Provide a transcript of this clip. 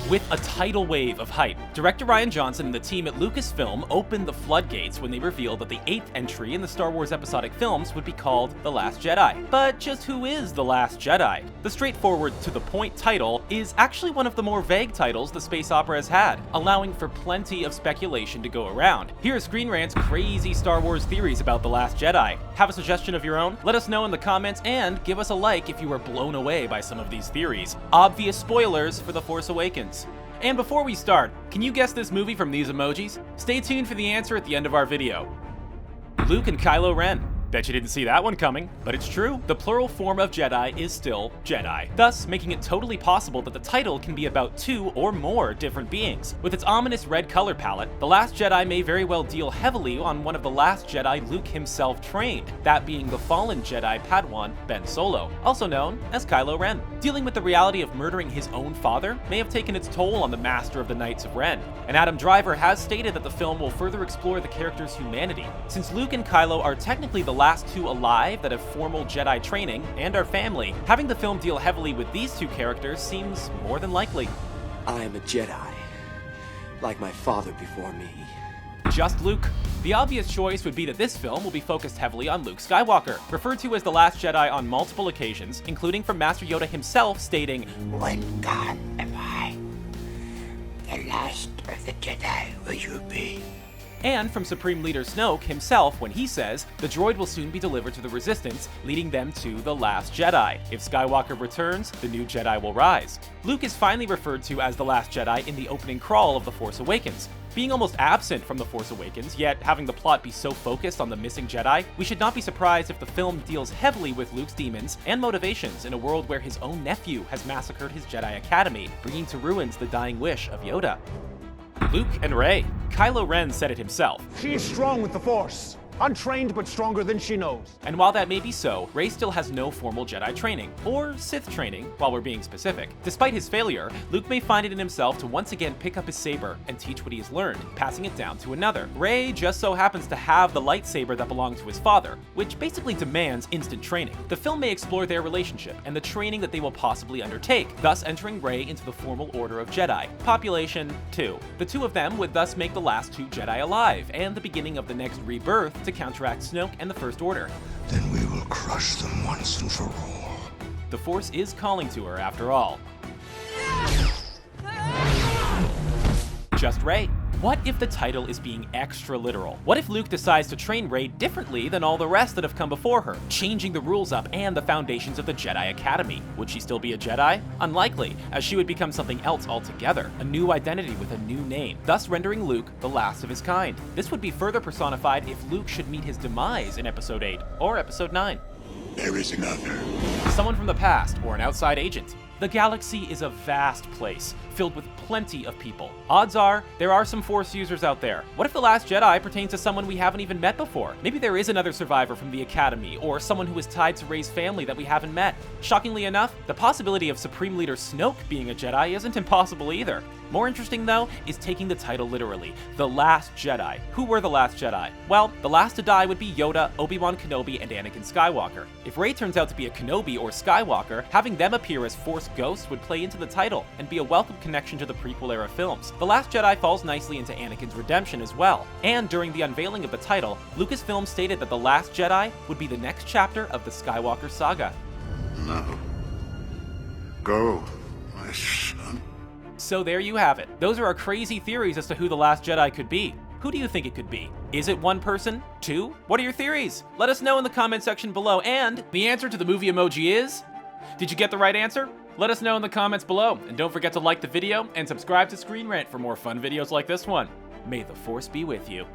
with a tidal wave of hype. Director Rian Johnson and the team at Lucasfilm opened the floodgates when they revealed that the 8th entry in the Star Wars episodic films would be called The Last Jedi. But just who is The Last Jedi? The straightforward, to-the-point title is actually one of the more vague titles the space opera has had, allowing for plenty of speculation to go around. Here are Screenrant's crazy Star Wars theories about The Last Jedi. Have a suggestion of your own? Let us know in the comments, and give us a like if you were blown away by some of these theories. Obvious spoilers for The Force Awakens. And before we start, can you guess this movie from these emojis? Stay tuned for the answer at the end of our video. Luke and Kylo Ren. Bet you didn't see that one coming, but it's true. The plural form of Jedi is still Jedi, thus making it totally possible that the title can be about 2 or more different beings. With its ominous red color palette, The Last Jedi may very well deal heavily on one of the last Jedi Luke himself trained, that being the fallen Jedi Padawan Ben Solo, also known as Kylo Ren. Dealing with the reality of murdering his own father may have taken its toll on the Master of the Knights of Ren, and Adam Driver has stated that the film will further explore the character's humanity. Since Luke and Kylo are technically the last two alive that have formal Jedi training and are family, having the film deal heavily with these two characters seems more than likely. I am a Jedi, like my father before me. Just Luke? The obvious choice would be that this film will be focused heavily on Luke Skywalker, referred to as the Last Jedi on multiple occasions, including from Master Yoda himself stating, "When God am I, the last of the Jedi will you be?" And from Supreme Leader Snoke himself when he says, the droid will soon be delivered to the Resistance, leading them to the Last Jedi. If Skywalker returns, the new Jedi will rise. Luke is finally referred to as the Last Jedi in the opening crawl of The Force Awakens. Being almost absent from The Force Awakens, yet having the plot be so focused on the missing Jedi, we should not be surprised if the film deals heavily with Luke's demons and motivations in a world where his own nephew has massacred his Jedi Academy, bringing to ruins the dying wish of Yoda. Luke and Rey. Kylo Ren said it himself. She is strong with the Force. Untrained, but stronger than she knows. And while that may be so, Rey still has no formal Jedi training, or Sith training, while we're being specific. Despite his failure, Luke may find it in himself to once again pick up his saber and teach what he has learned, passing it down to another. Rey just so happens to have the lightsaber that belonged to his father, which basically demands instant training. The film may explore their relationship and the training that they will possibly undertake, thus entering Rey into the formal order of Jedi. Population 2. The two of them would thus make the last two Jedi alive, and the beginning of the next rebirth to counteract Snoke and the First Order. Then we will crush them once and for all. The Force is calling to her after all. Just Rey. What if the title is being extra literal? What if Luke decides to train Rey differently than all the rest that have come before her, changing the rules up and the foundations of the Jedi Academy? Would she still be a Jedi? Unlikely, as she would become something else altogether, a new identity with a new name, thus rendering Luke the last of his kind. This would be further personified if Luke should meet his demise in Episode 8 or Episode 9. There is another. Someone from the past or an outside agent. The galaxy is a vast place, filled with plenty of people. Odds are, there are some Force users out there. What if The Last Jedi pertains to someone we haven't even met before? Maybe there is another survivor from the Academy, or someone who is tied to Rey's family that we haven't met. Shockingly enough, the possibility of Supreme Leader Snoke being a Jedi isn't impossible either. More interesting, though, is taking the title literally. The Last Jedi. Who were the Last Jedi? Well, the last to die would be Yoda, Obi-Wan Kenobi, and Anakin Skywalker. If Rey turns out to be a Kenobi or Skywalker, having them appear as Force ghosts would play into the title, and be a welcome connection to the prequel-era films. The Last Jedi falls nicely into Anakin's redemption as well. And during the unveiling of the title, Lucasfilm stated that The Last Jedi would be the next chapter of the Skywalker saga. No. Go, my son. So there you have it. Those are our crazy theories as to who the Last Jedi could be. Who do you think it could be? Is it one person? Two? What are your theories? Let us know in the comment section below. And the answer to the movie emoji is... Did you get the right answer? Let us know in the comments below. And don't forget to like the video and subscribe to Screenrant for more fun videos like this one. May the Force be with you.